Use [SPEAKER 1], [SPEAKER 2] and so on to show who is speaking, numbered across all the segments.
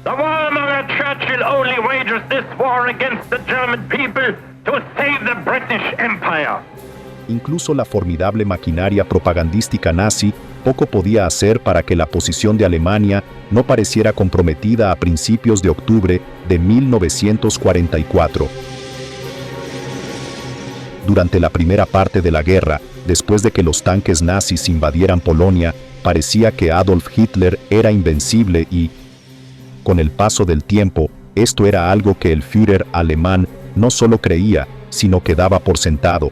[SPEAKER 1] The warmonger Churchill only wages this war against the German people to save the British Empire.
[SPEAKER 2] Incluso la formidable maquinaria propagandística nazi poco podía hacer para que la posición de Alemania no pareciera comprometida a principios de octubre de 1944. Durante la primera parte de la guerra, después de que los tanques nazis invadieran Polonia, parecía que Adolf Hitler era invencible y, con el paso del tiempo, esto era algo que el Führer alemán no solo creía, sino que daba por sentado.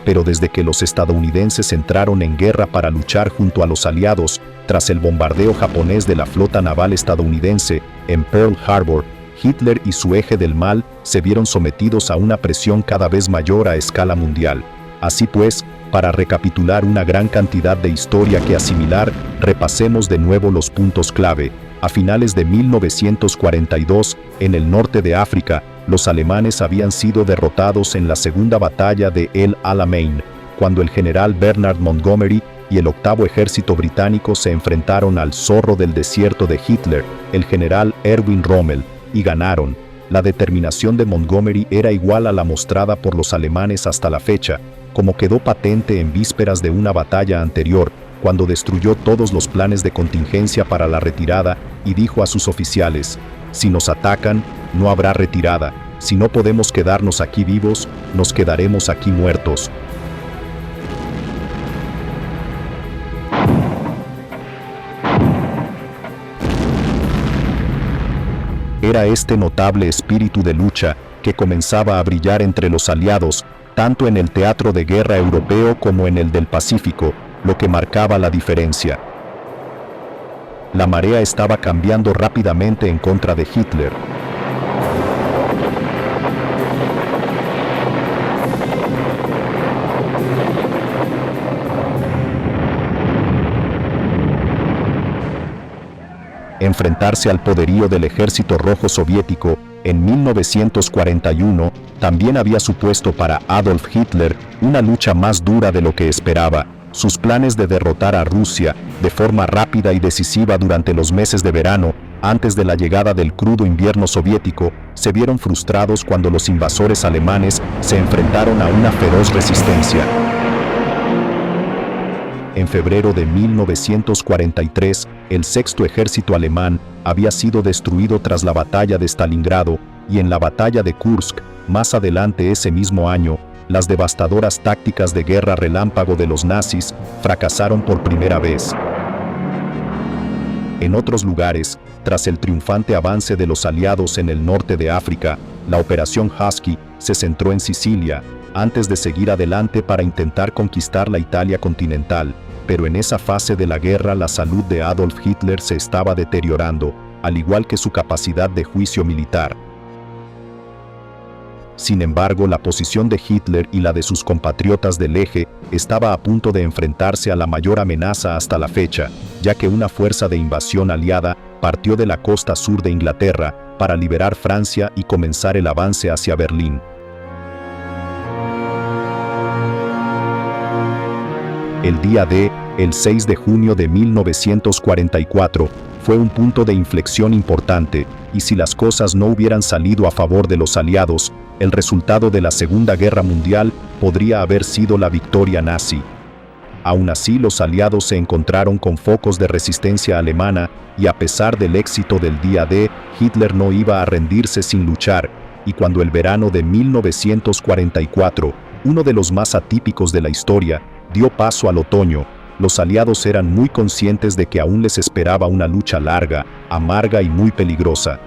[SPEAKER 2] Pero desde que los estadounidenses entraron en guerra para luchar junto a los aliados, tras el bombardeo japonés de la flota naval estadounidense en Pearl Harbor, Hitler y su eje del mal se vieron sometidos a una presión cada vez mayor a escala mundial. Así pues, para recapitular una gran cantidad de historia que asimilar, repasemos de nuevo los puntos clave. A finales de 1942, en el norte de África, los alemanes habían sido derrotados en la segunda batalla de El Alamein, cuando el general Bernard Montgomery y el octavo ejército británico se enfrentaron al zorro del desierto de Hitler, el general Erwin Rommel, y ganaron. La determinación de Montgomery era igual a la mostrada por los alemanes hasta la fecha, como quedó patente en vísperas de una batalla anterior, cuando destruyó todos los planes de contingencia para la retirada y dijo a sus oficiales: si nos atacan, no habrá retirada. Si no podemos quedarnos aquí vivos, nos quedaremos aquí muertos. Era este notable espíritu de lucha que comenzaba a brillar entre los aliados, tanto en el teatro de guerra europeo como en el del Pacífico, lo que marcaba la diferencia. La marea estaba cambiando rápidamente en contra de Hitler. Enfrentarse al poderío del Ejército Rojo Soviético en 1941 también había supuesto para Adolf Hitler una lucha más dura de lo que esperaba. Sus planes de derrotar a Rusia de forma rápida y decisiva durante los meses de verano, antes de la llegada del crudo invierno soviético, se vieron frustrados cuando los invasores alemanes se enfrentaron a una feroz resistencia. En febrero de 1943, el sexto ejército alemán había sido destruido tras la batalla de Stalingrado, y en la batalla de Kursk, más adelante ese mismo año, las devastadoras tácticas de guerra relámpago de los nazis fracasaron por primera vez. En otros lugares, tras el triunfante avance de los aliados en el norte de África, la Operación Husky se centró en Sicilia, antes de seguir adelante para intentar conquistar la Italia continental, pero en esa fase de la guerra la salud de Adolf Hitler se estaba deteriorando, al igual que su capacidad de juicio militar. Sin embargo, la posición de Hitler y la de sus compatriotas del eje estaba a punto de enfrentarse a la mayor amenaza hasta la fecha, ya que una fuerza de invasión aliada partió de la costa sur de Inglaterra para liberar Francia y comenzar el avance hacia Berlín. El día D, el 6 de junio de 1944, fue un punto de inflexión importante, y si las cosas no hubieran salido a favor de los aliados, el resultado de la Segunda Guerra Mundial podría haber sido la victoria nazi. Aún así, los aliados se encontraron con focos de resistencia alemana, y a pesar del éxito del día D, Hitler no iba a rendirse sin luchar, y cuando el verano de 1944, uno de los más atípicos de la historia, dio paso al otoño, los aliados eran muy conscientes de que aún les esperaba una lucha larga, amarga y muy peligrosa.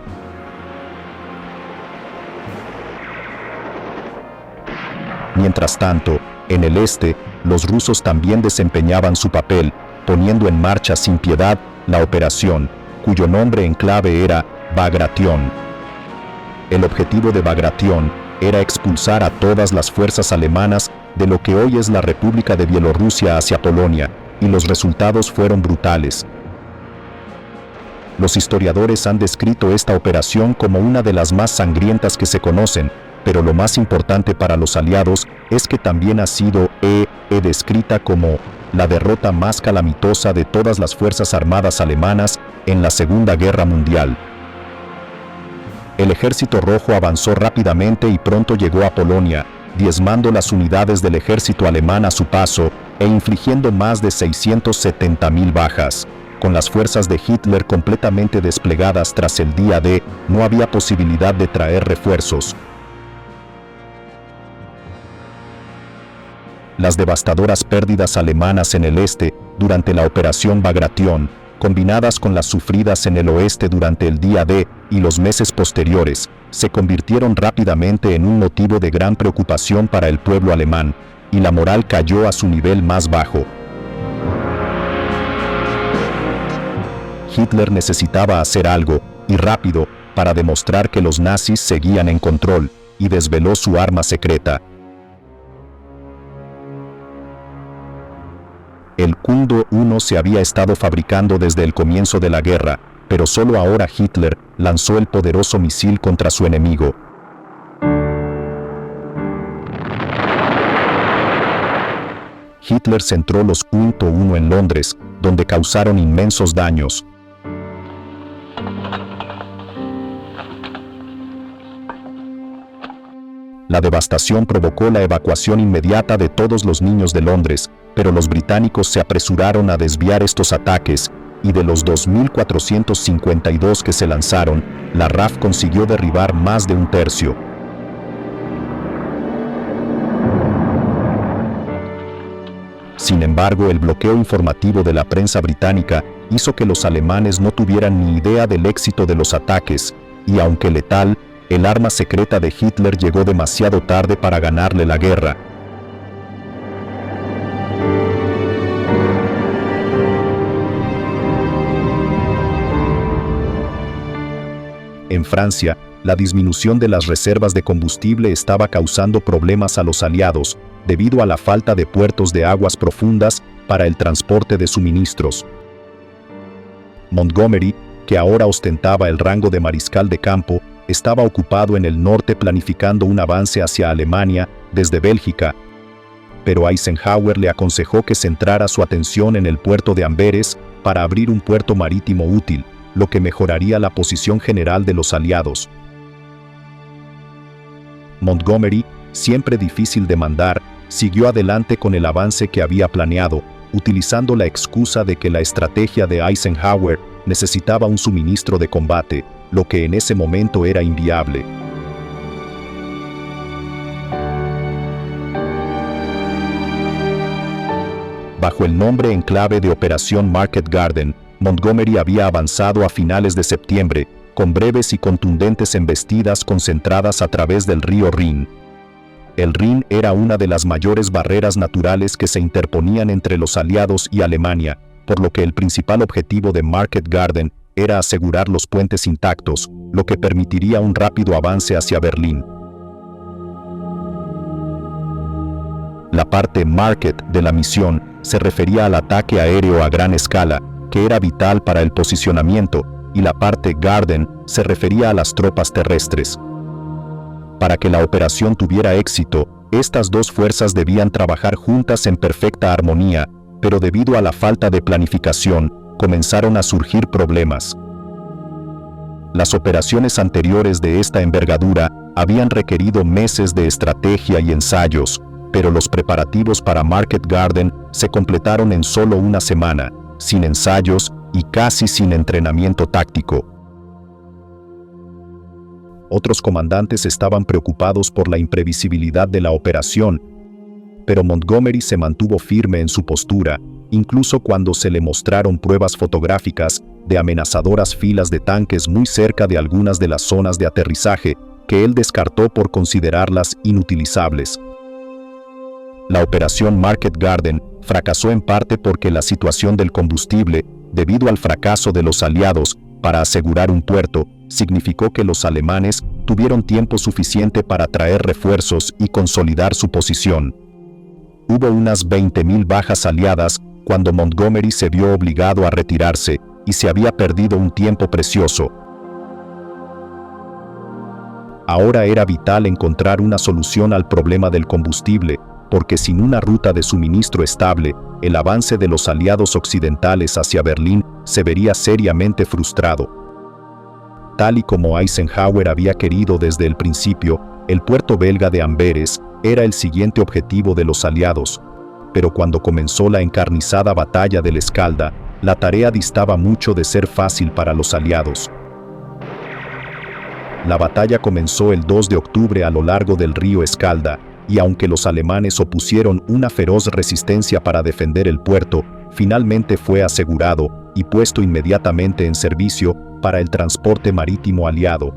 [SPEAKER 2] Mientras tanto, en el este, los rusos también desempeñaban su papel, poniendo en marcha sin piedad la operación, cuyo nombre en clave era Bagration. El objetivo de Bagration era expulsar a todas las fuerzas alemanas de lo que hoy es la República de Bielorrusia hacia Polonia, y los resultados fueron brutales. Los historiadores han descrito esta operación como una de las más sangrientas que se conocen, pero lo más importante para los aliados es que también ha sido descrita como la derrota más calamitosa de todas las fuerzas armadas alemanas en la Segunda Guerra Mundial. El Ejército Rojo avanzó rápidamente y pronto llegó a Polonia, diezmando las unidades del ejército alemán a su paso e infligiendo más de 670.000 bajas. Con las fuerzas de Hitler completamente desplegadas tras el día D, no había posibilidad de traer refuerzos. Las devastadoras pérdidas alemanas en el este durante la Operación Bagration, combinadas con las sufridas en el oeste durante el día D y los meses posteriores, se convirtieron rápidamente en un motivo de gran preocupación para el pueblo alemán, y la moral cayó a su nivel más bajo. Hitler necesitaba hacer algo, y rápido, para demostrar que los nazis seguían en control, y desveló su arma secreta. El Kundor 1 se había estado fabricando desde el comienzo de la guerra, pero solo ahora Hitler lanzó el poderoso misil contra su enemigo. Hitler centró los Kundor 1 en Londres, donde causaron inmensos daños. La devastación provocó la evacuación inmediata de todos los niños de Londres, pero los británicos se apresuraron a desviar estos ataques, y de los 2.452 que se lanzaron, la RAF consiguió derribar más de un tercio. Sin embargo, el bloqueo informativo de la prensa británica hizo que los alemanes no tuvieran ni idea del éxito de los ataques, y aunque letal, el arma secreta de Hitler llegó demasiado tarde para ganarle la guerra. En Francia, la disminución de las reservas de combustible estaba causando problemas a los aliados, debido a la falta de puertos de aguas profundas para el transporte de suministros. Montgomery, que ahora ostentaba el rango de mariscal de campo, estaba ocupado en el norte planificando un avance hacia Alemania desde Bélgica, pero Eisenhower le aconsejó que centrara su atención en el puerto de Amberes para abrir un puerto marítimo útil, lo que mejoraría la posición general de los aliados. Montgomery, siempre difícil de mandar, siguió adelante con el avance que había planeado, utilizando la excusa de que la estrategia de Eisenhower necesitaba un suministro de combate, lo que en ese momento era inviable. Bajo el nombre en clave de Operación Market Garden, Montgomery había avanzado a finales de septiembre, con breves y contundentes embestidas concentradas a través del río Rin. El Rin era una de las mayores barreras naturales que se interponían entre los aliados y Alemania, por lo que el principal objetivo de Market Garden era asegurar los puentes intactos, lo que permitiría un rápido avance hacia Berlín. La parte Market de la misión se refería al ataque aéreo a gran escala, que era vital para el posicionamiento, y la parte Garden se refería a las tropas terrestres. Para que la operación tuviera éxito, estas dos fuerzas debían trabajar juntas en perfecta armonía, pero debido a la falta de planificación, comenzaron a surgir problemas. Las operaciones anteriores de esta envergadura habían requerido meses de estrategia y ensayos, pero los preparativos para Market Garden se completaron en solo una semana, sin ensayos y casi sin entrenamiento táctico. Otros comandantes estaban preocupados por la imprevisibilidad de la operación, pero Montgomery se mantuvo firme en su postura, incluso cuando se le mostraron pruebas fotográficas de amenazadoras filas de tanques muy cerca de algunas de las zonas de aterrizaje que él descartó por considerarlas inutilizables. La operación Market Garden fracasó en parte porque la situación del combustible, debido al fracaso de los aliados para asegurar un puerto, significó que los alemanes tuvieron tiempo suficiente para traer refuerzos y consolidar su posición. Hubo unas 20.000 bajas aliadas cuando Montgomery se vio obligado a retirarse y se había perdido un tiempo precioso. Ahora era vital encontrar una solución al problema del combustible, porque sin una ruta de suministro estable, el avance de los aliados occidentales hacia Berlín se vería seriamente frustrado. Tal y como Eisenhower había querido desde el principio, el puerto belga de Amberes era el siguiente objetivo de los aliados, pero cuando comenzó la encarnizada batalla del Escalda, la tarea distaba mucho de ser fácil para los aliados. La batalla comenzó el 2 de octubre a lo largo del río Escalda, y aunque los alemanes opusieron una feroz resistencia para defender el puerto, finalmente fue asegurado y puesto inmediatamente en servicio para el transporte marítimo aliado.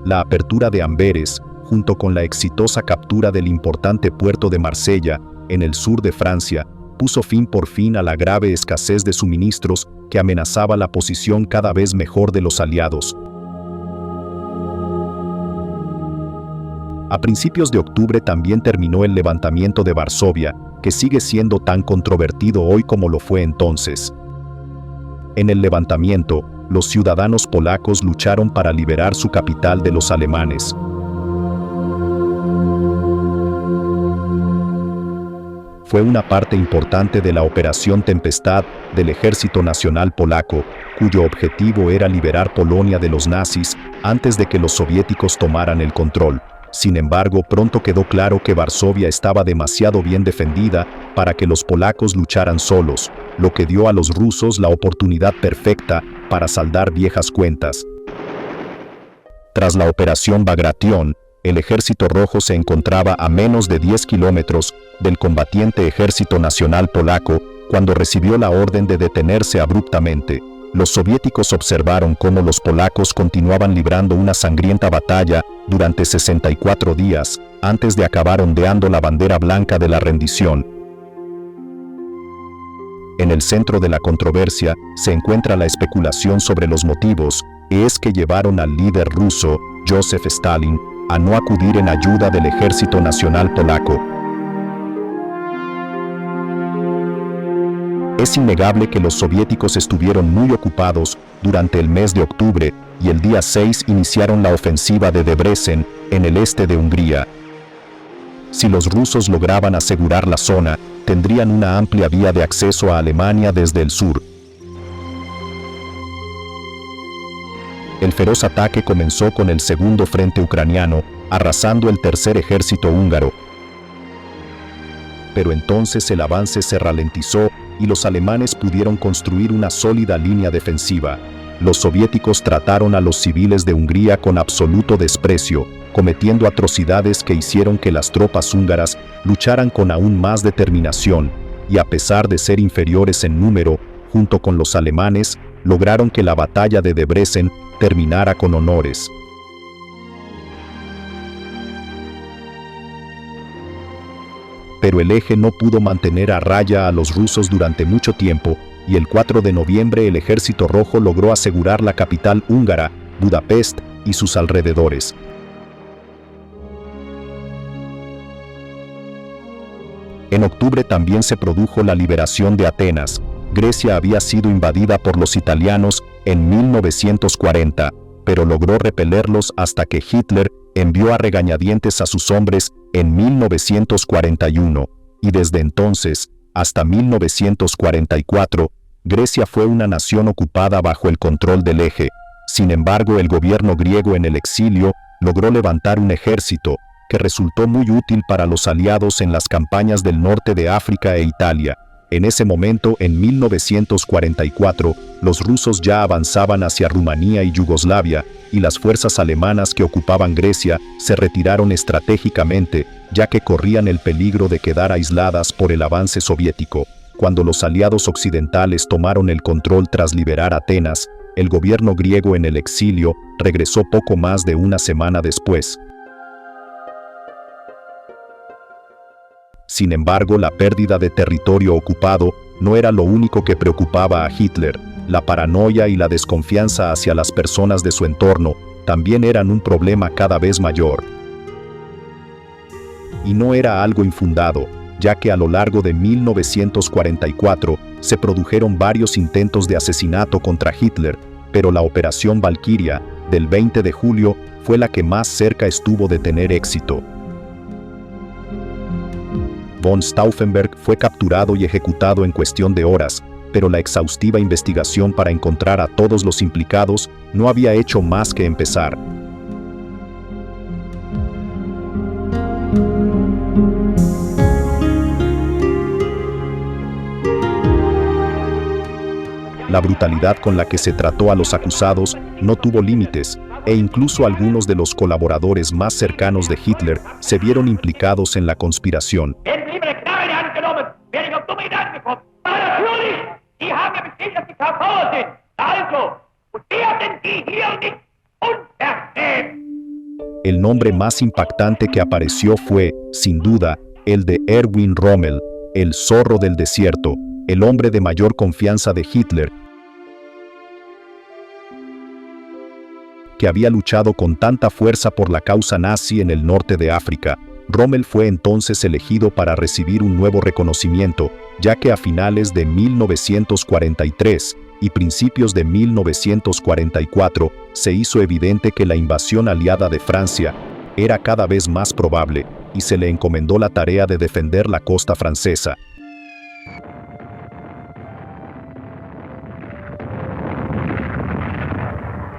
[SPEAKER 2] La apertura de Amberes, junto con la exitosa captura del importante puerto de Marsella, en el sur de Francia, puso fin por fin a la grave escasez de suministros que amenazaba la posición cada vez mejor de los aliados. A principios de octubre también terminó el levantamiento de Varsovia, que sigue siendo tan controvertido hoy como lo fue entonces. En el levantamiento, los ciudadanos polacos lucharon para liberar su capital de los alemanes. Fue una parte importante de la Operación Tempestad del Ejército Nacional Polaco, cuyo objetivo era liberar Polonia de los nazis antes de que los soviéticos tomaran el control. Sin embargo, pronto quedó claro que Varsovia estaba demasiado bien defendida para que los polacos lucharan solos, lo que dio a los rusos la oportunidad perfecta para saldar viejas cuentas. Tras la Operación Bagration, el Ejército Rojo se encontraba a menos de 10 kilómetros del combatiente Ejército Nacional Polaco cuando recibió la orden de detenerse abruptamente. Los soviéticos observaron cómo los polacos continuaban librando una sangrienta batalla durante 64 días antes de acabar ondeando la bandera blanca de la rendición. En el centro de la controversia se encuentra la especulación sobre los motivos, y es que llevaron al líder ruso, Joseph Stalin, a no acudir en ayuda del Ejército Nacional Polaco. Es innegable que los soviéticos estuvieron muy ocupados durante el mes de octubre y el día 6 iniciaron la ofensiva de Debrecen en el este de Hungría. Si los rusos lograban asegurar la zona, tendrían una amplia vía de acceso a Alemania desde el sur. El feroz ataque comenzó con el segundo frente ucraniano, arrasando el tercer ejército húngaro. Pero entonces el avance se ralentizó y los alemanes pudieron construir una sólida línea defensiva. Los soviéticos trataron a los civiles de Hungría con absoluto desprecio, cometiendo atrocidades que hicieron que las tropas húngaras lucharan con aún más determinación, y a pesar de ser inferiores en número, junto con los alemanes, lograron que la batalla de Debrecen terminara con honores. Pero el eje no pudo mantener a raya a los rusos durante mucho tiempo, y el 4 de noviembre el Ejército Rojo logró asegurar la capital húngara, Budapest, y sus alrededores. En octubre también se produjo la liberación de Atenas. Grecia había sido invadida por los italianos en 1940, pero logró repelerlos hasta que Hitler envió a regañadientes a sus hombres en 1941, y desde entonces, hasta 1944, Grecia fue una nación ocupada bajo el control del eje. Sin embargo, el gobierno griego en el exilio logró levantar un ejército que resultó muy útil para los aliados en las campañas del norte de África e Italia. En ese momento, en 1944, los rusos ya avanzaban hacia Rumanía y Yugoslavia, y las fuerzas alemanas que ocupaban Grecia se retiraron estratégicamente, ya que corrían el peligro de quedar aisladas por el avance soviético. Cuando los aliados occidentales tomaron el control tras liberar Atenas, el gobierno griego en el exilio regresó poco más de una semana después. Sin embargo, la pérdida de territorio ocupado no era lo único que preocupaba a Hitler. La paranoia y la desconfianza hacia las personas de su entorno también eran un problema cada vez mayor. Y no era algo infundado, ya que a lo largo de 1944 se produjeron varios intentos de asesinato contra Hitler, pero la Operación Valquiria, del 20 de julio, fue la que más cerca estuvo de tener éxito. Von Stauffenberg fue capturado y ejecutado en cuestión de horas, pero la exhaustiva investigación para encontrar a todos los implicados no había hecho más que empezar. La brutalidad con la que se trató a los acusados no tuvo límites, e incluso algunos de los colaboradores más cercanos de Hitler se vieron implicados en la conspiración. El nombre más impactante que apareció fue, sin duda, el de Erwin Rommel, el zorro del desierto, el hombre de mayor confianza de Hitler, que había luchado con tanta fuerza por la causa nazi en el norte de África. Rommel fue entonces elegido para recibir un nuevo reconocimiento, ya que a finales de 1943 y principios de 1944 se hizo evidente que la invasión aliada de Francia era cada vez más probable, y se le encomendó la tarea de defender la costa francesa.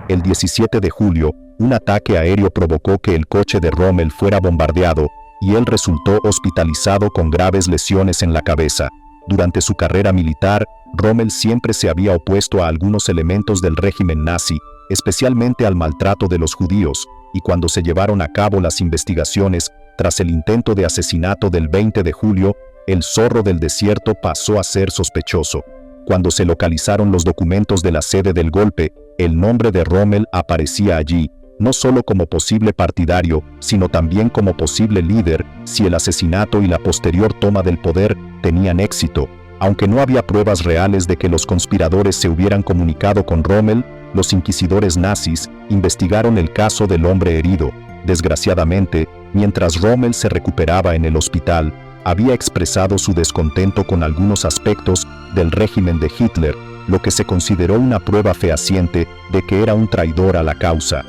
[SPEAKER 2] El 17 de julio, un ataque aéreo provocó que el coche de Rommel fuera bombardeado, y él resultó hospitalizado con graves lesiones en la cabeza. Durante su carrera militar, Rommel siempre se había opuesto a algunos elementos del régimen nazi, especialmente al maltrato de los judíos, y cuando se llevaron a cabo las investigaciones, tras el intento de asesinato del 20 de julio, el zorro del desierto pasó a ser sospechoso. Cuando se localizaron los documentos de la sede del golpe, el nombre de Rommel aparecía allí, no solo como posible partidario, sino también como posible líder si el asesinato y la posterior toma del poder tenían éxito. Aunque no había pruebas reales de que los conspiradores se hubieran comunicado con Rommel, los inquisidores nazis investigaron el caso del hombre herido. Desgraciadamente, mientras Rommel se recuperaba en el hospital, había expresado su descontento con algunos aspectos del régimen de Hitler, lo que se consideró una prueba fehaciente de que era un traidor a la causa.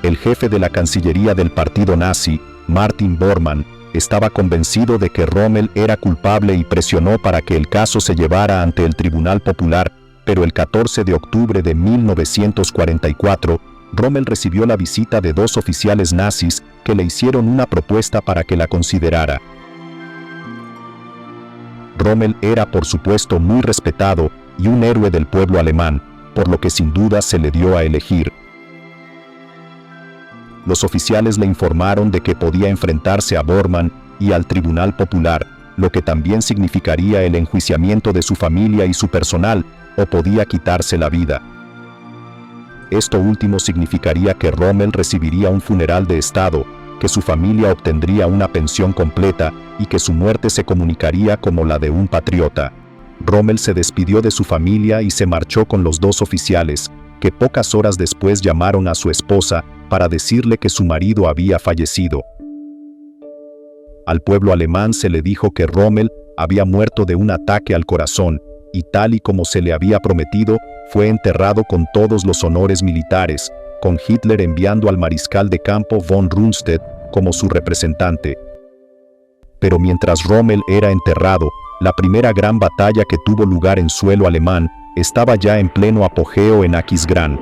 [SPEAKER 2] El jefe de la Cancillería del partido nazi, Martin Bormann, estaba convencido de que Rommel era culpable y presionó para que el caso se llevara ante el Tribunal Popular, pero el 14 de octubre de 1944, Rommel recibió la visita de dos oficiales nazis que le hicieron una propuesta para que la considerara. Rommel era, por supuesto, muy respetado y un héroe del pueblo alemán, por lo que sin duda se le dio a elegir. Los oficiales le informaron de que podía enfrentarse a Bormann y al Tribunal Popular, lo que también significaría el enjuiciamiento de su familia y su personal, o podía quitarse la vida. Esto último significaría que Rommel recibiría un funeral de Estado, que su familia obtendría una pensión completa y que su muerte se comunicaría como la de un patriota. Rommel se despidió de su familia y se marchó con los dos oficiales, que pocas horas después llamaron a su esposa para decirle que su marido había fallecido. Al pueblo alemán se le dijo que Rommel había muerto de un ataque al corazón, y tal y como se le había prometido, fue enterrado con todos los honores militares, con Hitler enviando al mariscal de campo von Rundstedt como su representante. Pero mientras Rommel era enterrado, la primera gran batalla que tuvo lugar en suelo alemán estaba ya en pleno apogeo en Aquisgrán.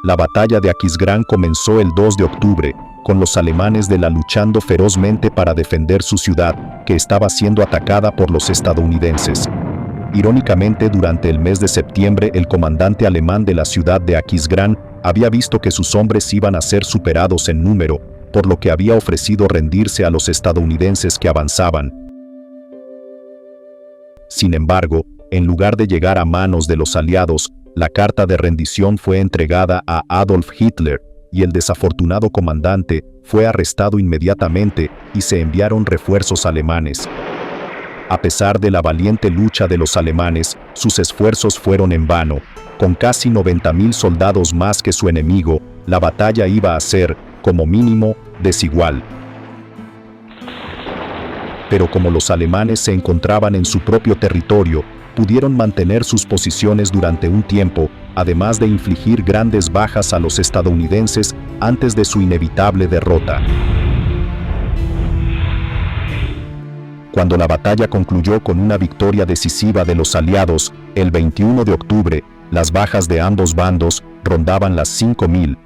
[SPEAKER 2] La batalla de Aquisgrán comenzó el 2 de octubre, con los alemanes de la luchando ferozmente para defender su ciudad, que estaba siendo atacada por los estadounidenses. Irónicamente, durante el mes de septiembre, el comandante alemán de la ciudad de Aquisgrán había visto que sus hombres iban a ser superados en número, por lo que había ofrecido rendirse a los estadounidenses que avanzaban. Sin embargo, en lugar de llegar a manos de los aliados, la carta de rendición fue entregada a Adolf Hitler, y el desafortunado comandante fue arrestado inmediatamente y se enviaron refuerzos alemanes. A pesar de la valiente lucha de los alemanes, sus esfuerzos fueron en vano. Con casi 90.000 soldados más que su enemigo, la batalla iba a ser, como mínimo, desigual. Pero como los alemanes se encontraban en su propio territorio, pudieron mantener sus posiciones durante un tiempo, además de infligir grandes bajas a los estadounidenses antes de su inevitable derrota. Cuando la batalla concluyó con una victoria decisiva de los aliados, el 21 de octubre, las bajas de ambos bandos rondaban las 5.000.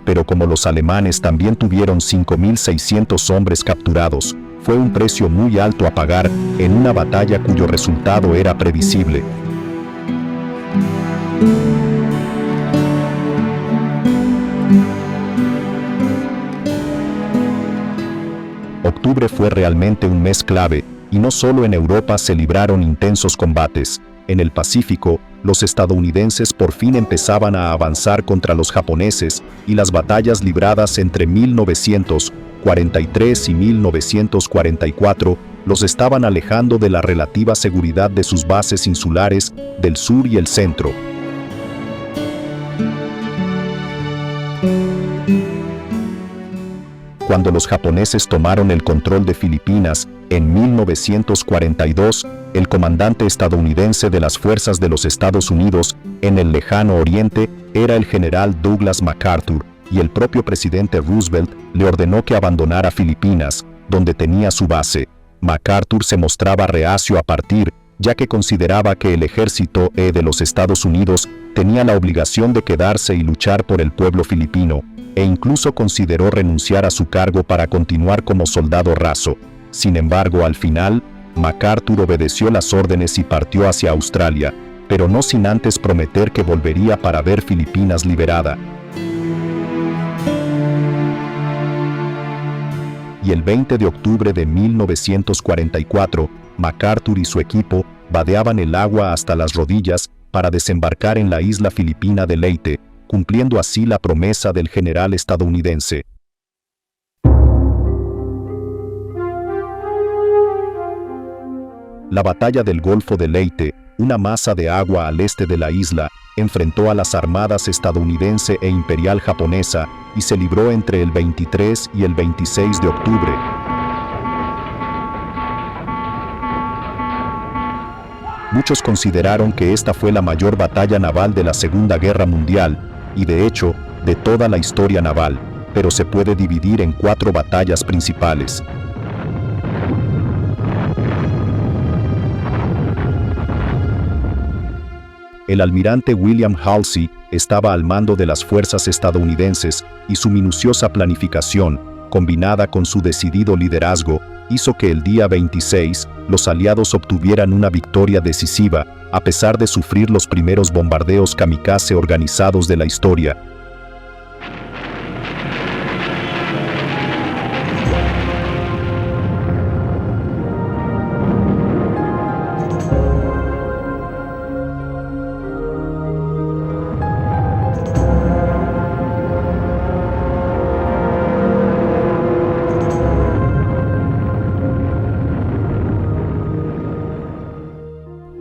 [SPEAKER 2] Pero como los alemanes también tuvieron 5.600 hombres capturados, fue un precio muy alto a pagar en una batalla cuyo resultado era previsible. Octubre fue realmente un mes clave, y no solo en Europa se libraron intensos combates. En el Pacífico, los estadounidenses por fin empezaban a avanzar contra los japoneses, y las batallas libradas entre 1943 y 1944 los estaban alejando de la relativa seguridad de sus bases insulares del sur y el centro. Cuando los japoneses tomaron el control de Filipinas, en 1942, el comandante estadounidense de las fuerzas de los Estados Unidos en el lejano oriente era el general Douglas MacArthur, y el propio presidente Roosevelt le ordenó que abandonara Filipinas, donde tenía su base. MacArthur se mostraba reacio a partir, ya que consideraba que el ejército de los Estados Unidos tenía la obligación de quedarse y luchar por el pueblo filipino, e incluso consideró renunciar a su cargo para continuar como soldado raso. Sin embargo, al final, MacArthur obedeció las órdenes y partió hacia Australia, pero no sin antes prometer que volvería para ver Filipinas liberada. Y el 20 de octubre de 1944, MacArthur y su equipo vadeaban el agua hasta las rodillas para desembarcar en la isla filipina de Leyte, cumpliendo así la promesa del general estadounidense. La batalla del Golfo de Leyte, una masa de agua al este de la isla, enfrentó a las armadas estadounidense e imperial japonesa y se libró entre el 23 y el 26 de octubre. Muchos consideraron que esta fue la mayor batalla naval de la Segunda Guerra Mundial, y de hecho, de toda la historia naval, pero se puede dividir en 4 batallas principales. El almirante William Halsey estaba al mando de las fuerzas estadounidenses y su minuciosa planificación, combinada con su decidido liderazgo, hizo que el día 26 los aliados obtuvieran una victoria decisiva, a pesar de sufrir los primeros bombardeos kamikaze organizados de la historia.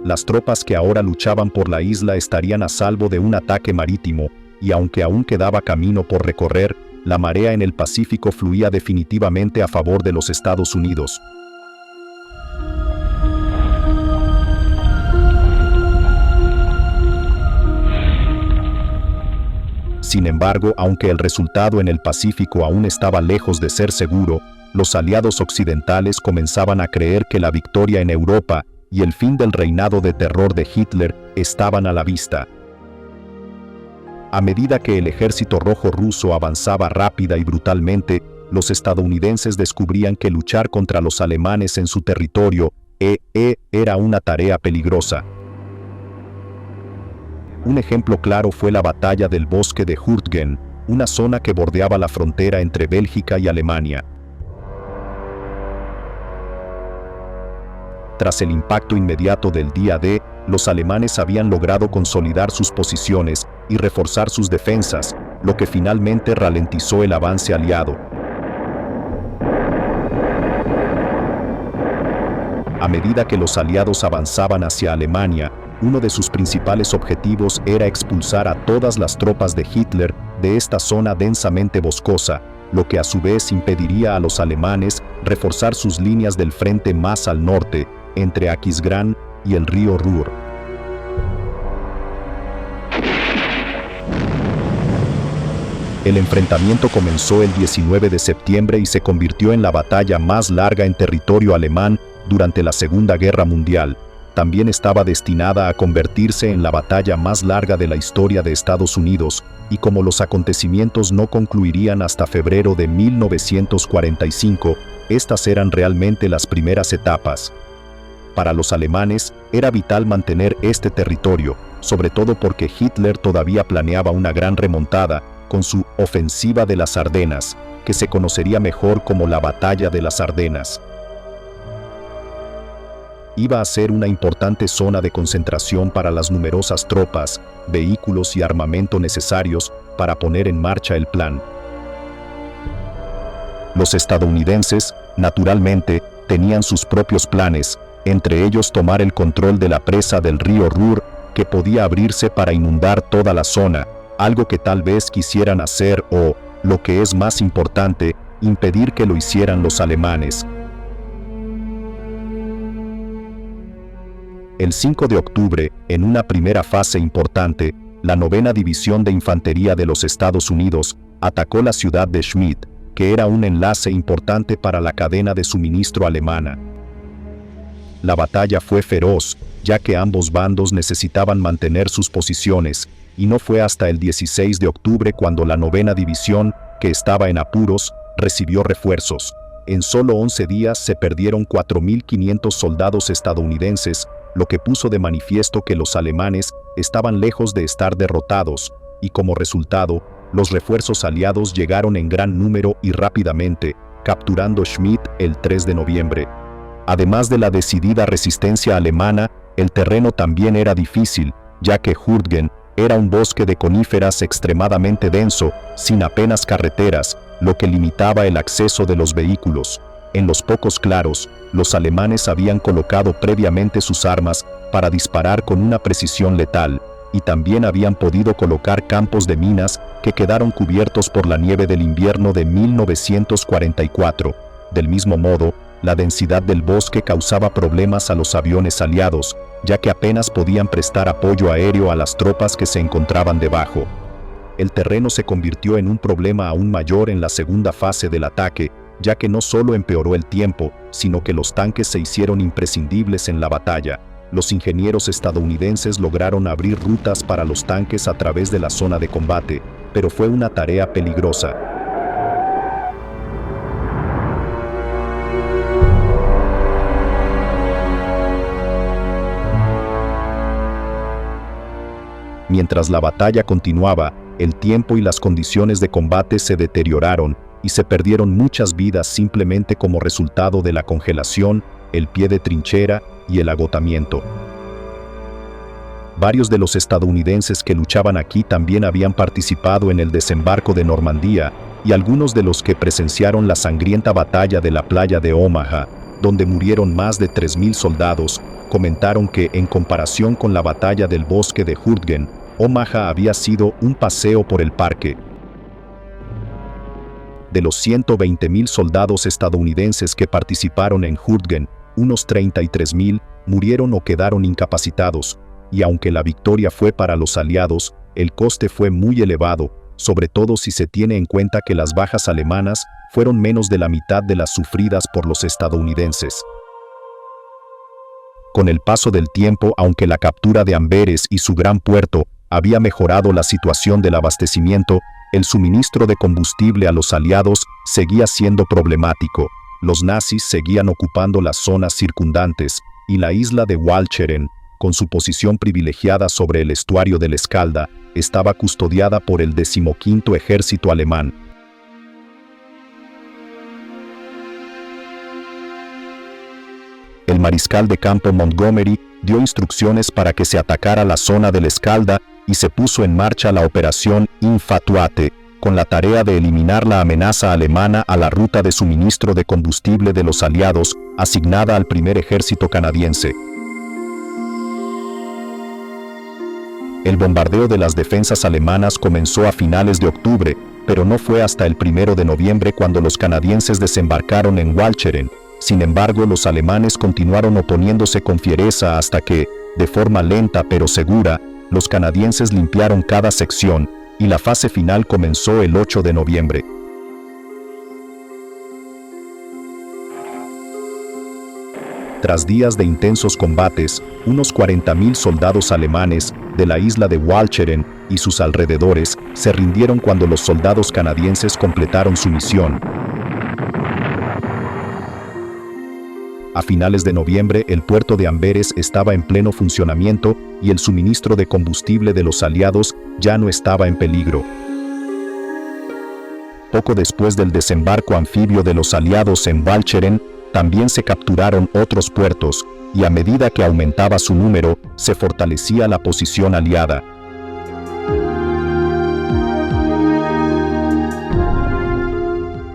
[SPEAKER 2] Las tropas que ahora luchaban por la isla estarían a salvo de un ataque marítimo, y aunque aún quedaba camino por recorrer, la marea en el Pacífico fluía definitivamente a favor de los Estados Unidos. Sin embargo, aunque el resultado en el Pacífico aún estaba lejos de ser seguro, los aliados occidentales comenzaban a creer que la victoria en Europa y el fin del reinado de terror de Hitler estaban a la vista. A medida que el ejército rojo ruso avanzaba rápida y brutalmente, los estadounidenses descubrían que luchar contra los alemanes en su territorio era una tarea peligrosa. Un ejemplo claro fue la batalla del bosque de Hurtgen, una zona que bordeaba la frontera entre Bélgica y Alemania. Tras el impacto inmediato del día D, los alemanes habían logrado consolidar sus posiciones y reforzar sus defensas, lo que finalmente ralentizó el avance aliado. A medida que los aliados avanzaban hacia Alemania, uno de sus principales objetivos era expulsar a todas las tropas de Hitler de esta zona densamente boscosa, lo que a su vez impediría a los alemanes reforzar sus líneas del frente más al norte, entre Aquisgrán y el río Ruhr. El enfrentamiento comenzó el 19 de septiembre y se convirtió en la batalla más larga en territorio alemán durante la Segunda Guerra Mundial. También estaba destinada a convertirse en la batalla más larga de la historia de Estados Unidos, y como los acontecimientos no concluirían hasta febrero de 1945, estas eran realmente las primeras etapas. Para los alemanes, era vital mantener este territorio, sobre todo porque Hitler todavía planeaba una gran remontada con su ofensiva de las Ardenas, que se conocería mejor como la Batalla de las Ardenas. Iba a ser una importante zona de concentración para las numerosas tropas, vehículos y armamento necesarios para poner en marcha el plan. Los estadounidenses, naturalmente, tenían sus propios planes, entre ellos tomar el control de la presa del río Ruhr, que podía abrirse para inundar toda la zona, algo que tal vez quisieran hacer o, lo que es más importante, impedir que lo hicieran los alemanes. El 5 de octubre, en una primera fase importante, la 9ª División de Infantería de los Estados Unidos atacó la ciudad de Schmidt, que era un enlace importante para la cadena de suministro alemana. La batalla fue feroz, ya que ambos bandos necesitaban mantener sus posiciones, y no fue hasta el 16 de octubre cuando la 9ª División, que estaba en apuros, recibió refuerzos. En solo 11 días se perdieron 4.500 soldados estadounidenses, lo que puso de manifiesto que los alemanes estaban lejos de estar derrotados, y como resultado, los refuerzos aliados llegaron en gran número y rápidamente, capturando Schmidt el 3 de noviembre. Además de la decidida resistencia alemana, el terreno también era difícil, ya que Hürtgen era un bosque de coníferas extremadamente denso, sin apenas carreteras, lo que limitaba el acceso de los vehículos. En los pocos claros, los alemanes habían colocado previamente sus armas para disparar con una precisión letal, y también habían podido colocar campos de minas que quedaron cubiertos por la nieve del invierno de 1944. Del mismo modo, la densidad del bosque causaba problemas a los aviones aliados, ya que apenas podían prestar apoyo aéreo a las tropas que se encontraban debajo. El terreno se convirtió en un problema aún mayor en la segunda fase del ataque, ya que no solo empeoró el tiempo, sino que los tanques se hicieron imprescindibles en la batalla. Los ingenieros estadounidenses lograron abrir rutas para los tanques a través de la zona de combate, pero fue una tarea peligrosa. Mientras la batalla continuaba, el tiempo y las condiciones de combate se deterioraron, y se perdieron muchas vidas simplemente como resultado de la congelación, el pie de trinchera y el agotamiento. Varios de los estadounidenses que luchaban aquí también habían participado en el desembarco de Normandía, y algunos de los que presenciaron la sangrienta batalla de la playa de Omaha, donde murieron más de 3.000 soldados, comentaron que, en comparación con la batalla del bosque de Hürtgen, Omaha había sido un paseo por el parque. De los 120.000 soldados estadounidenses que participaron en Hürtgen, unos 33.000 murieron o quedaron incapacitados, y aunque la victoria fue para los aliados, el coste fue muy elevado, sobre todo si se tiene en cuenta que las bajas alemanas fueron menos de la mitad de las sufridas por los estadounidenses. Con el paso del tiempo, aunque la captura de Amberes y su gran puerto había mejorado la situación del abastecimiento, el suministro de combustible a los aliados seguía siendo problemático. Los nazis seguían ocupando las zonas circundantes, y la isla de Walcheren, con su posición privilegiada sobre el estuario del Escalda, estaba custodiada por el 15º Ejército alemán. El mariscal de campo Montgomery dio instrucciones para que se atacara la zona del Escalda y se puso en marcha la operación Infatuate, con la tarea de eliminar la amenaza alemana a la ruta de suministro de combustible de los aliados, asignada al primer ejército canadiense. El bombardeo de las defensas alemanas comenzó a finales de octubre, pero no fue hasta el 1 de noviembre cuando los canadienses desembarcaron en Walcheren. Sin embargo, los alemanes continuaron oponiéndose con fiereza hasta que, de forma lenta pero segura, los canadienses limpiaron cada sección, y la fase final comenzó el 8 de noviembre. Tras días de intensos combates, unos 40.000 soldados alemanes de la isla de Walcheren y sus alrededores se rindieron cuando los soldados canadienses completaron su misión. A finales de noviembre, el puerto de Amberes estaba en pleno funcionamiento y el suministro de combustible de los aliados ya no estaba en peligro. Poco después del desembarco anfibio de los aliados en Walcheren, también se capturaron otros puertos, y a medida que aumentaba su número, se fortalecía la posición aliada.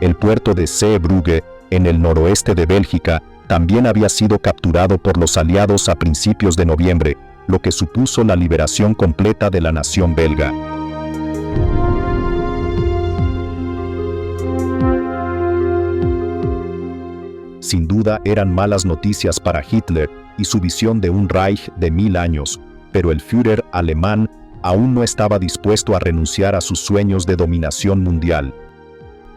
[SPEAKER 2] El puerto de Zeebrugge, en el noroeste de Bélgica, también había sido capturado por los aliados a principios de noviembre, lo que supuso la liberación completa de la nación belga. Sin duda eran malas noticias para Hitler y su visión de un Reich de 1000 años, pero el Führer alemán aún no estaba dispuesto a renunciar a sus sueños de dominación mundial.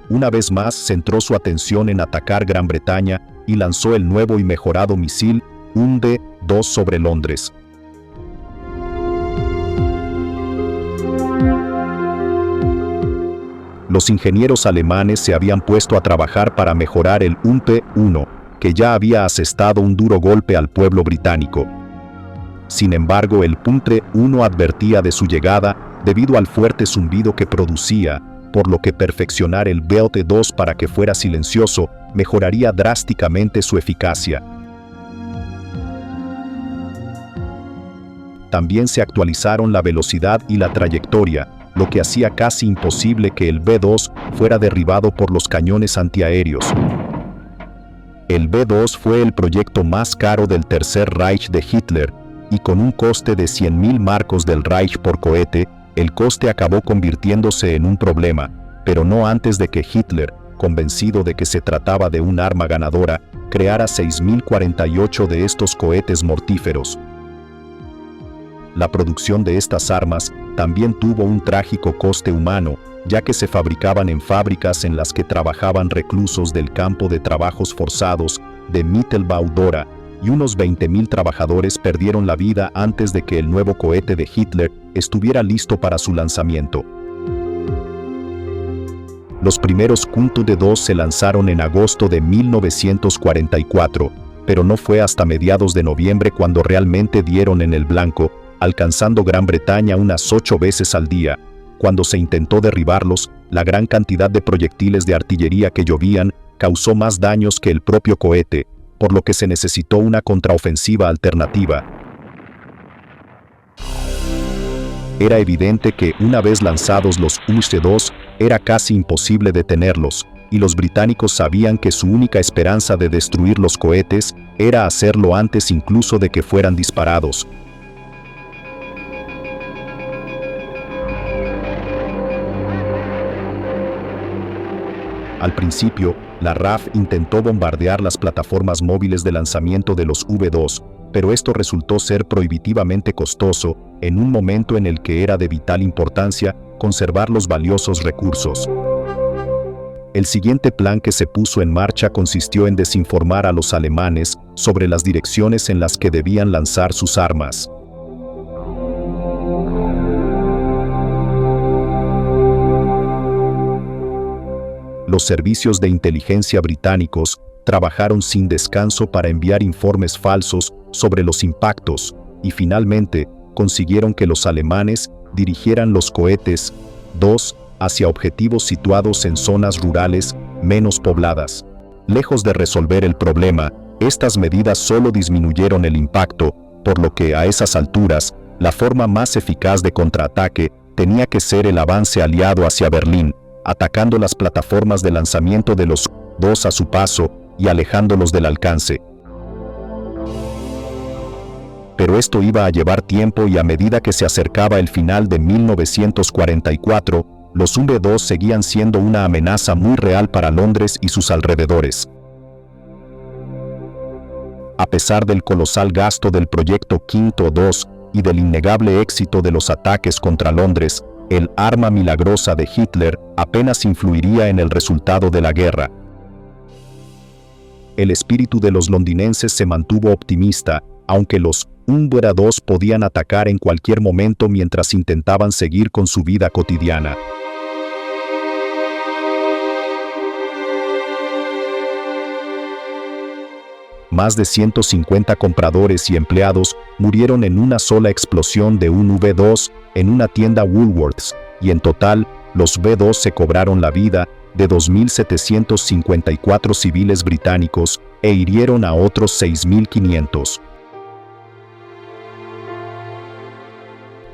[SPEAKER 2] Una vez más centró su atención en atacar Gran Bretaña y lanzó el nuevo y mejorado misil UND-2 sobre Londres. Los ingenieros alemanes se habían puesto a trabajar para mejorar el UMP-1, que ya había asestado un duro golpe al pueblo británico. Sin embargo, el UMP-1 advertía de su llegada debido al fuerte zumbido que producía, por lo que perfeccionar el BLT-2 para que fuera silencioso mejoraría drásticamente su eficacia. También se actualizaron la velocidad y la trayectoria, lo que hacía casi imposible que el B-2 fuera derribado por los cañones antiaéreos. El B-2 fue el proyecto más caro del Tercer Reich de Hitler, y con un coste de 100.000 marcos del Reich por cohete, el coste acabó convirtiéndose en un problema, pero no antes de que Hitler, convencido de que se trataba de un arma ganadora, creara 6.048 de estos cohetes mortíferos. La producción de estas armas también tuvo un trágico coste humano, ya que se fabricaban en fábricas en las que trabajaban reclusos del campo de trabajos forzados de Mittelbau-Dora, y unos 20.000 trabajadores perdieron la vida antes de que el nuevo cohete de Hitler estuviera listo para su lanzamiento. Los primeros UND-2 se lanzaron en agosto de 1944, pero no fue hasta mediados de noviembre cuando realmente dieron en el blanco, alcanzando Gran Bretaña unas 8 veces al día. Cuando se intentó derribarlos, la gran cantidad de proyectiles de artillería que llovían causó más daños que el propio cohete, por lo que se necesitó una contraofensiva alternativa. Era evidente que, una vez lanzados los UND-2, era casi imposible detenerlos, y los británicos sabían que su única esperanza de destruir los cohetes era hacerlo antes incluso de que fueran disparados. Al principio, la RAF intentó bombardear las plataformas móviles de lanzamiento de los V-2, pero esto resultó ser prohibitivamente costoso en un momento en el que era de vital importancia conservar los valiosos recursos. El siguiente plan que se puso en marcha consistió en desinformar a los alemanes sobre las direcciones en las que debían lanzar sus armas. Los servicios de inteligencia británicos trabajaron sin descanso para enviar informes falsos sobre los impactos y finalmente consiguieron que los alemanes dirigieran los cohetes 2 hacia objetivos situados en zonas rurales menos pobladas. Lejos de resolver el problema, estas medidas solo disminuyeron el impacto, por lo que a esas alturas, la forma más eficaz de contraataque tenía que ser el avance aliado hacia Berlín, atacando las plataformas de lanzamiento de los dos a su paso y alejándolos del alcance. Pero esto iba a llevar tiempo y a medida que se acercaba el final de 1944, los UND-2 seguían siendo una amenaza muy real para Londres y sus alrededores. A pesar del colosal gasto del proyecto Quinto 2 y del innegable éxito de los ataques contra Londres, El arma milagrosa de Hitler apenas influiría en el resultado de la guerra. El espíritu de los londinenses se mantuvo optimista, aunque los Umbra 2 podían atacar en cualquier momento mientras intentaban seguir con su vida cotidiana. Más de 150 compradores y empleados murieron en una sola explosión de un V2 en una tienda Woolworths, y en total, los V2 se cobraron la vida de 2.754 civiles británicos e hirieron a otros 6.500.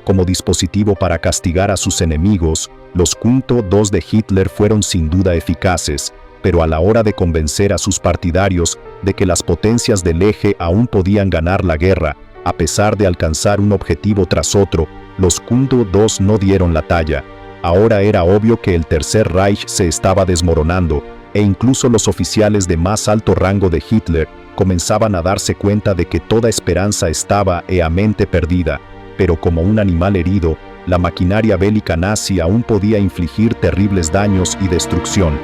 [SPEAKER 2] Como dispositivo para castigar a sus enemigos, los V2 de Hitler fueron sin duda eficaces, pero a la hora de convencer a sus partidarios de que las potencias del eje aún podían ganar la guerra, a pesar de alcanzar un objetivo tras otro, los V2 no dieron la talla. Ahora era obvio que el Tercer Reich se estaba desmoronando, e incluso los oficiales de más alto rango de Hitler comenzaban a darse cuenta de que toda esperanza estaba mente perdida, pero como un animal herido, la maquinaria bélica nazi aún podía infligir terribles daños y destrucción.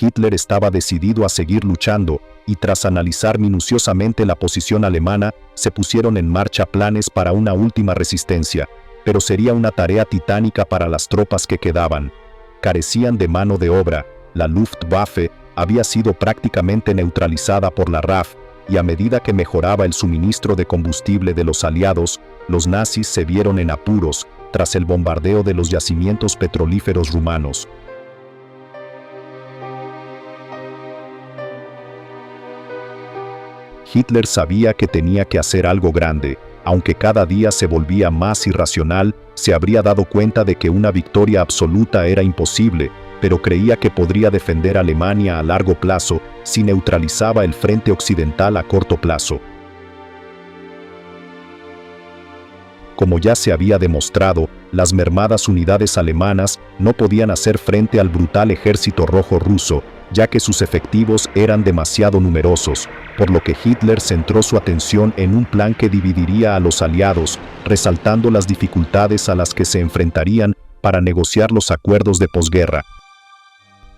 [SPEAKER 2] Hitler estaba decidido a seguir luchando, y tras analizar minuciosamente la posición alemana, se pusieron en marcha planes para una última resistencia, pero sería una tarea titánica para las tropas que quedaban. Carecían de mano de obra, la Luftwaffe había sido prácticamente neutralizada por la RAF, y a medida que mejoraba el suministro de combustible de los aliados, los nazis se vieron en apuros tras el bombardeo de los yacimientos petrolíferos rumanos. Hitler sabía que tenía que hacer algo grande. Aunque cada día se volvía más irracional, se habría dado cuenta de que una victoria absoluta era imposible, pero creía que podría defender a Alemania a largo plazo si neutralizaba el frente occidental a corto plazo. Como ya se había demostrado, las mermadas unidades alemanas no podían hacer frente al brutal ejército rojo ruso, ya que sus efectivos eran demasiado numerosos, por lo que Hitler centró su atención en un plan que dividiría a los aliados, resaltando las dificultades a las que se enfrentarían para negociar los acuerdos de posguerra.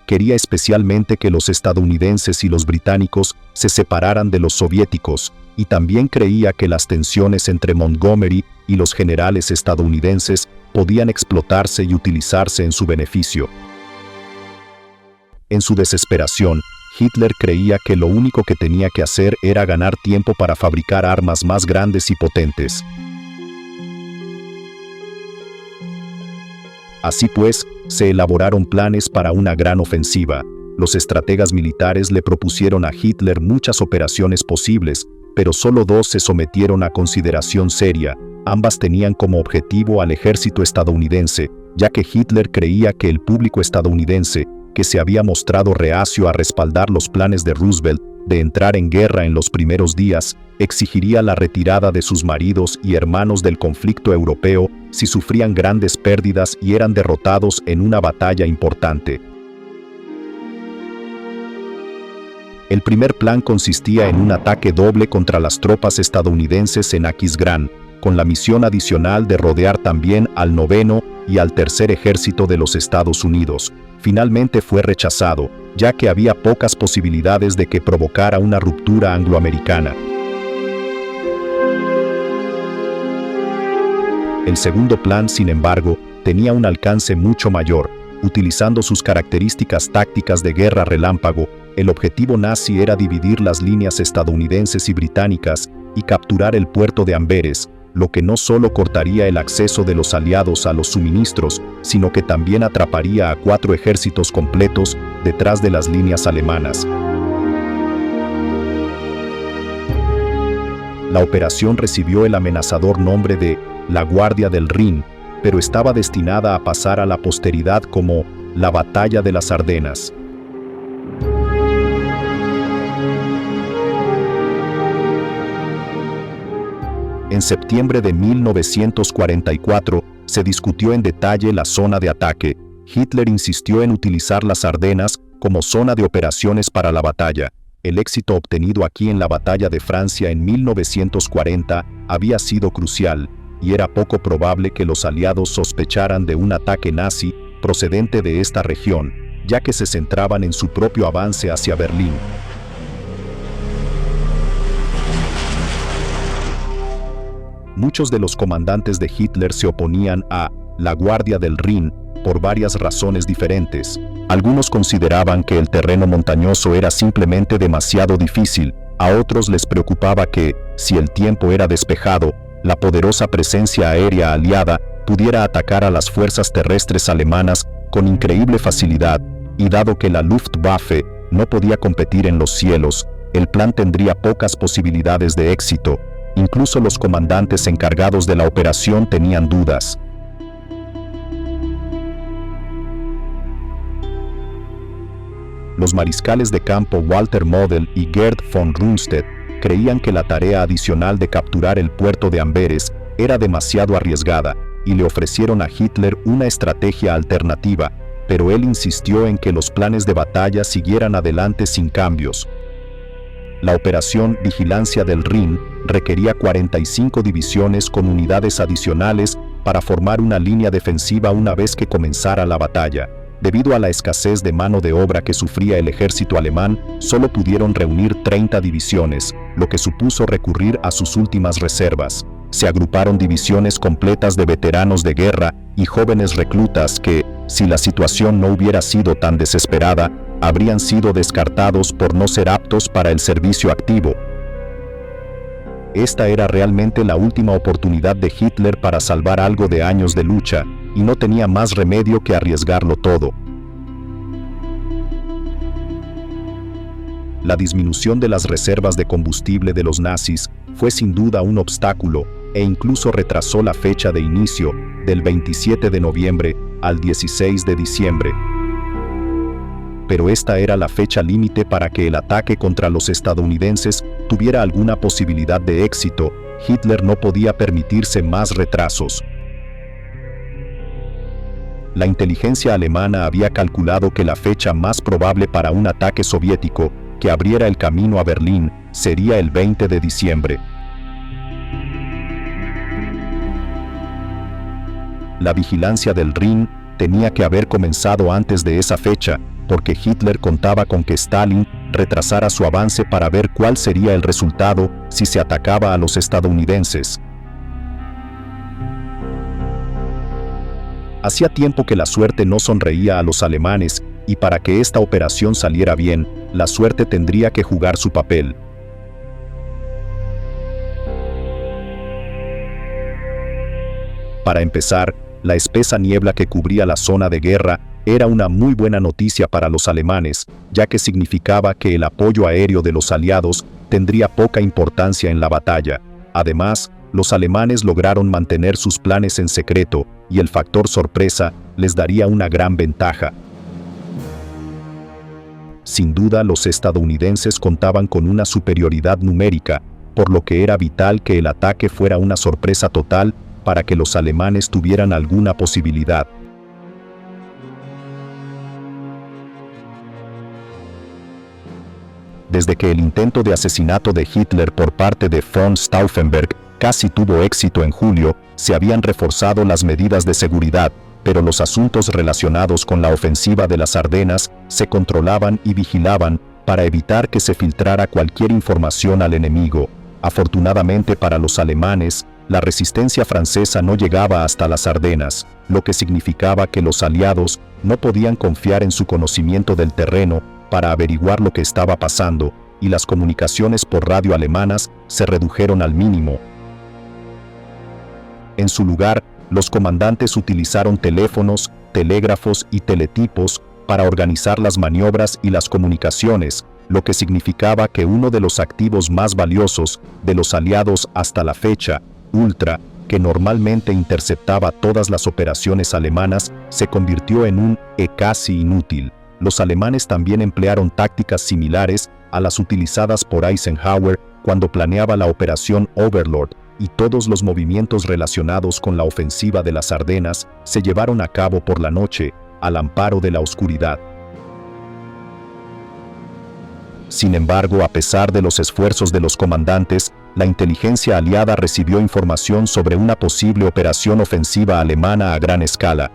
[SPEAKER 2] Quería especialmente que los estadounidenses y los británicos se separaran de los soviéticos, y también creía que las tensiones entre Montgomery y los generales estadounidenses podían explotarse y utilizarse en su beneficio. En su desesperación, Hitler creía que lo único que tenía que hacer era ganar tiempo para fabricar armas más grandes y potentes. Así pues, se elaboraron planes para una gran ofensiva. Los estrategas militares le propusieron a Hitler muchas operaciones posibles, pero solo dos se sometieron a consideración seria. Ambas tenían como objetivo al ejército estadounidense, ya que Hitler creía que el público estadounidense, que se había mostrado reacio a respaldar los planes de Roosevelt de entrar en guerra en los primeros días, exigiría la retirada de sus maridos y hermanos del conflicto europeo si sufrían grandes pérdidas y eran derrotados en una batalla importante. El primer plan consistía en un ataque doble contra las tropas estadounidenses en Aquisgrán, con la misión adicional de rodear también al 9º y al 3er Ejército de los Estados Unidos. Finalmente fue rechazado, ya que había pocas posibilidades de que provocara una ruptura angloamericana. El segundo plan, sin embargo, tenía un alcance mucho mayor. Utilizando sus características tácticas de guerra relámpago, el objetivo nazi era dividir las líneas estadounidenses y británicas y capturar el puerto de Amberes, lo que no solo cortaría el acceso de los aliados a los suministros, sino que también atraparía a 4 ejércitos completos detrás de las líneas alemanas. La operación recibió el amenazador nombre de la Guardia del Rin, pero estaba destinada a pasar a la posteridad como la Batalla de las Ardenas. En septiembre de 1944, se discutió en detalle la zona de ataque. Hitler insistió en utilizar las Ardenas como zona de operaciones para la batalla. El éxito obtenido aquí en la Batalla de Francia en 1940 había sido crucial, y era poco probable que los aliados sospecharan de un ataque nazi procedente de esta región, ya que se centraban en su propio avance hacia Berlín. Muchos de los comandantes de Hitler se oponían a la Guardia del Rin por varias razones diferentes. Algunos consideraban que el terreno montañoso era simplemente demasiado difícil, a otros les preocupaba que, si el tiempo era despejado, la poderosa presencia aérea aliada pudiera atacar a las fuerzas terrestres alemanas con increíble facilidad, y dado que la Luftwaffe no podía competir en los cielos, el plan tendría pocas posibilidades de éxito. Incluso los comandantes encargados de la operación tenían dudas. Los mariscales de campo Walter Model y Gerd von Rundstedt creían que la tarea adicional de capturar el puerto de Amberes era demasiado arriesgada y le ofrecieron a Hitler una estrategia alternativa, pero él insistió en que los planes de batalla siguieran adelante sin cambios. La operación Vigilancia del Rin requería 45 divisiones con unidades adicionales para formar una línea defensiva una vez que comenzara la batalla. Debido a la escasez de mano de obra que sufría el ejército alemán, solo pudieron reunir 30 divisiones, lo que supuso recurrir a sus últimas reservas. Se agruparon divisiones completas de veteranos de guerra y jóvenes reclutas que, si la situación no hubiera sido tan desesperada, habrían sido descartados por no ser aptos para el servicio activo. Esta era realmente la última oportunidad de Hitler para salvar algo de años de lucha, y no tenía más remedio que arriesgarlo todo. La disminución de las reservas de combustible de los nazis fue sin duda un obstáculo, e incluso retrasó la fecha de inicio, del 27 de noviembre al 16 de diciembre. Pero esta era la fecha límite para que el ataque contra los estadounidenses tuviera alguna posibilidad de éxito. Hitler no podía permitirse más retrasos. La inteligencia alemana había calculado que la fecha más probable para un ataque soviético que abriera el camino a Berlín sería el 20 de diciembre. La vigilancia del Rin tenía que haber comenzado antes de esa fecha, porque Hitler contaba con que Stalin retrasara su avance para ver cuál sería el resultado si se atacaba a los estadounidenses. Hacía tiempo que la suerte no sonreía a los alemanes, y para que esta operación saliera bien, la suerte tendría que jugar su papel. Para empezar, la espesa niebla que cubría la zona de guerra era una muy buena noticia para los alemanes, ya que significaba que el apoyo aéreo de los aliados tendría poca importancia en la batalla. Además, los alemanes lograron mantener sus planes en secreto, y el factor sorpresa les daría una gran ventaja. Sin duda, los estadounidenses contaban con una superioridad numérica, por lo que era vital que el ataque fuera una sorpresa total para que los alemanes tuvieran alguna posibilidad. Desde que el intento de asesinato de Hitler por parte de von Stauffenberg casi tuvo éxito en julio, se habían reforzado las medidas de seguridad, pero los asuntos relacionados con la ofensiva de las Ardenas se controlaban y vigilaban para evitar que se filtrara cualquier información al enemigo. Afortunadamente para los alemanes, la resistencia francesa no llegaba hasta las Ardenas, lo que significaba que los aliados no podían confiar en su conocimiento del terreno para averiguar lo que estaba pasando, y las comunicaciones por radio alemanas se redujeron al mínimo. En su lugar, los comandantes utilizaron teléfonos, telégrafos y teletipos para organizar las maniobras y las comunicaciones, lo que significaba que uno de los activos más valiosos de los aliados hasta la fecha, Ultra, que normalmente interceptaba todas las operaciones alemanas, se convirtió en un casi inútil. Los alemanes también emplearon tácticas similares a las utilizadas por Eisenhower cuando planeaba la operación Overlord, y todos los movimientos relacionados con la ofensiva de las Ardenas se llevaron a cabo por la noche, al amparo de la oscuridad. Sin embargo, a pesar de los esfuerzos de los comandantes, la inteligencia aliada recibió información sobre una posible operación ofensiva alemana a gran escala.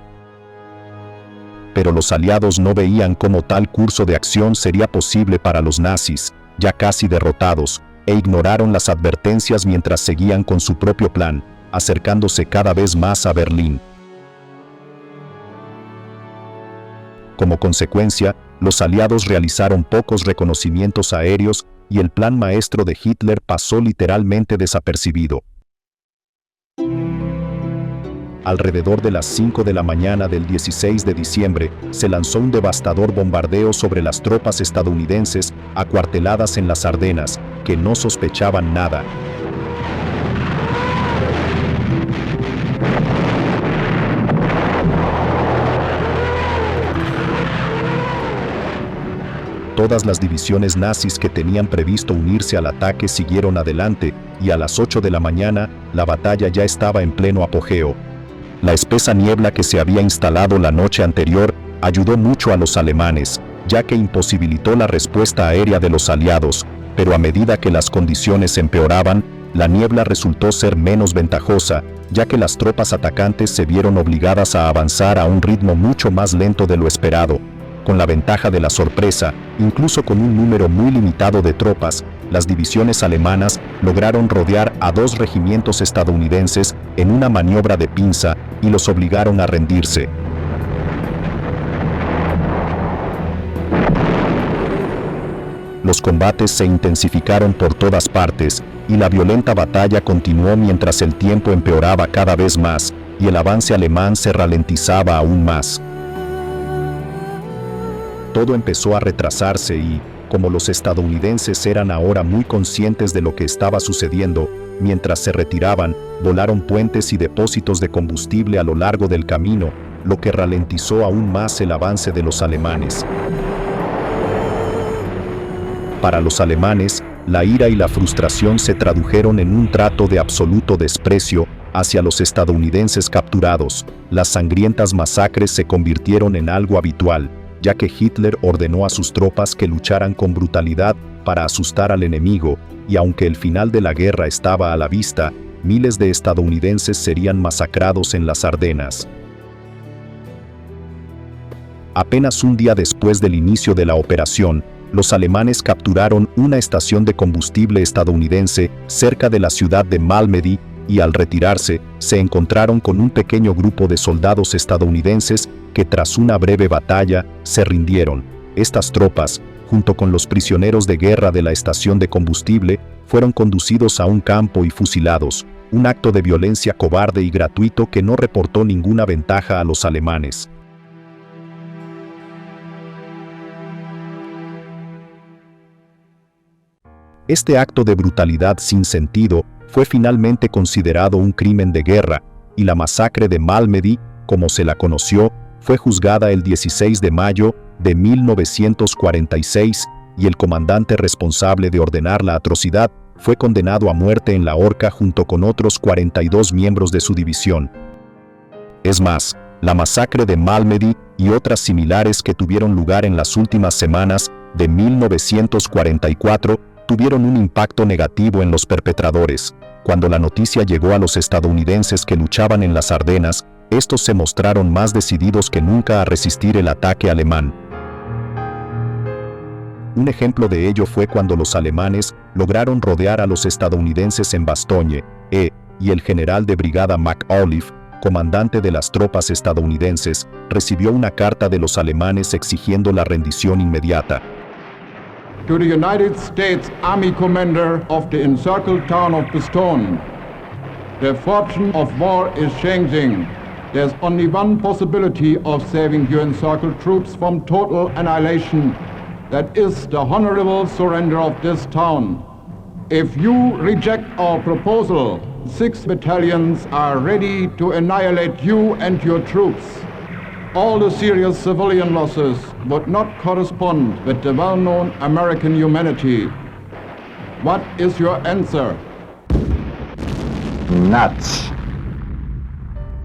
[SPEAKER 2] Pero los aliados no veían cómo tal curso de acción sería posible para los nazis, ya casi derrotados, e ignoraron las advertencias mientras seguían con su propio plan, acercándose cada vez más a Berlín. Como consecuencia, los aliados realizaron pocos reconocimientos aéreos y el plan maestro de Hitler pasó literalmente desapercibido. Alrededor de las 5 de la mañana del 16 de diciembre, se lanzó un devastador bombardeo sobre las tropas estadounidenses acuarteladas en las Ardenas, que no sospechaban nada. Todas las divisiones nazis que tenían previsto unirse al ataque siguieron adelante, y a las 8 de la mañana, la batalla ya estaba en pleno apogeo. La espesa niebla que se había instalado la noche anterior ayudó mucho a los alemanes, ya que imposibilitó la respuesta aérea de los aliados, pero a medida que las condiciones empeoraban, la niebla resultó ser menos ventajosa, ya que las tropas atacantes se vieron obligadas a avanzar a un ritmo mucho más lento de lo esperado. Con la ventaja de la sorpresa, incluso con un número muy limitado de tropas, las divisiones alemanas lograron rodear a 2 regimientos estadounidenses en una maniobra de pinza y los obligaron a rendirse. Los combates se intensificaron por todas partes, y la violenta batalla continuó mientras el tiempo empeoraba cada vez más, y el avance alemán se ralentizaba aún más. Todo empezó a retrasarse y, como los estadounidenses eran ahora muy conscientes de lo que estaba sucediendo, mientras se retiraban, volaron puentes y depósitos de combustible a lo largo del camino, lo que ralentizó aún más el avance de los alemanes. Para los alemanes, la ira y la frustración se tradujeron en un trato de absoluto desprecio hacia los estadounidenses capturados. Las sangrientas masacres se convirtieron en algo habitual, ya que Hitler ordenó a sus tropas que lucharan con brutalidad para asustar al enemigo, y aunque el final de la guerra estaba a la vista, miles de estadounidenses serían masacrados en las Ardenas. Apenas un día después del inicio de la operación, los alemanes capturaron una estación de combustible estadounidense cerca de la ciudad de Malmedy, y al retirarse, se encontraron con un pequeño grupo de soldados estadounidenses que tras una breve batalla, se rindieron. Estas tropas, junto con los prisioneros de guerra de la estación de combustible, fueron conducidos a un campo y fusilados, un acto de violencia cobarde y gratuito que no reportó ninguna ventaja a los alemanes. Este acto de brutalidad sin sentido fue finalmente considerado un crimen de guerra, y la masacre de Malmedy, como se la conoció, fue juzgada el 16 de mayo de 1946, y el comandante responsable de ordenar la atrocidad fue condenado a muerte en la horca junto con otros 42 miembros de su división. Es más, la masacre de Malmedy y otras similares que tuvieron lugar en las últimas semanas de 1944 tuvieron un impacto negativo en los perpetradores. Cuando la noticia llegó a los estadounidenses que luchaban en las Ardenas, estos se mostraron más decididos que nunca a resistir el ataque alemán. Un ejemplo de ello fue cuando los alemanes lograron rodear a los estadounidenses en Bastogne, y el general de brigada McAuliffe, comandante de las tropas estadounidenses, recibió una carta de los alemanes exigiendo la rendición inmediata.
[SPEAKER 3] To the United States Army Commander of the encircled town of Bastogne, the fortune of war is changing. There's only one possibility of saving your encircled troops from total annihilation. That is the honorable surrender of this town. If you reject our proposal, 6 battalions are ready to annihilate you and your troops. All the serious civilian losses would not correspond with the well-known American humanity. What is your answer?
[SPEAKER 4] Nuts.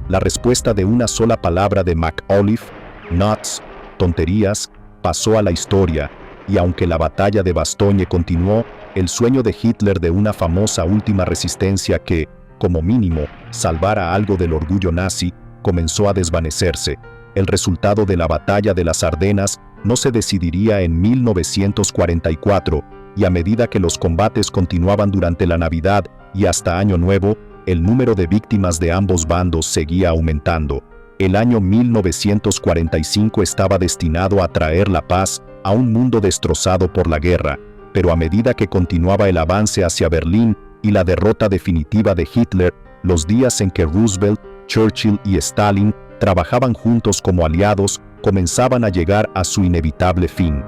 [SPEAKER 2] La respuesta de una sola palabra de McAuliffe, nuts, tonterías, pasó a la historia, y aunque la batalla de Bastogne continuó, el sueño de Hitler de una famosa última resistencia que, como mínimo, salvara algo del orgullo nazi, comenzó a desvanecerse. El resultado de la batalla de las Ardenas no se decidiría en 1944, y a medida que los combates continuaban durante la Navidad y hasta Año Nuevo, el número de víctimas de ambos bandos seguía aumentando. El año 1945 estaba destinado a traer la paz a un mundo destrozado por la guerra, pero a medida que continuaba el avance hacia Berlín y la derrota definitiva de Hitler, los días en que Roosevelt, Churchill y Stalin trabajaban juntos como aliados comenzaban a llegar a su inevitable fin.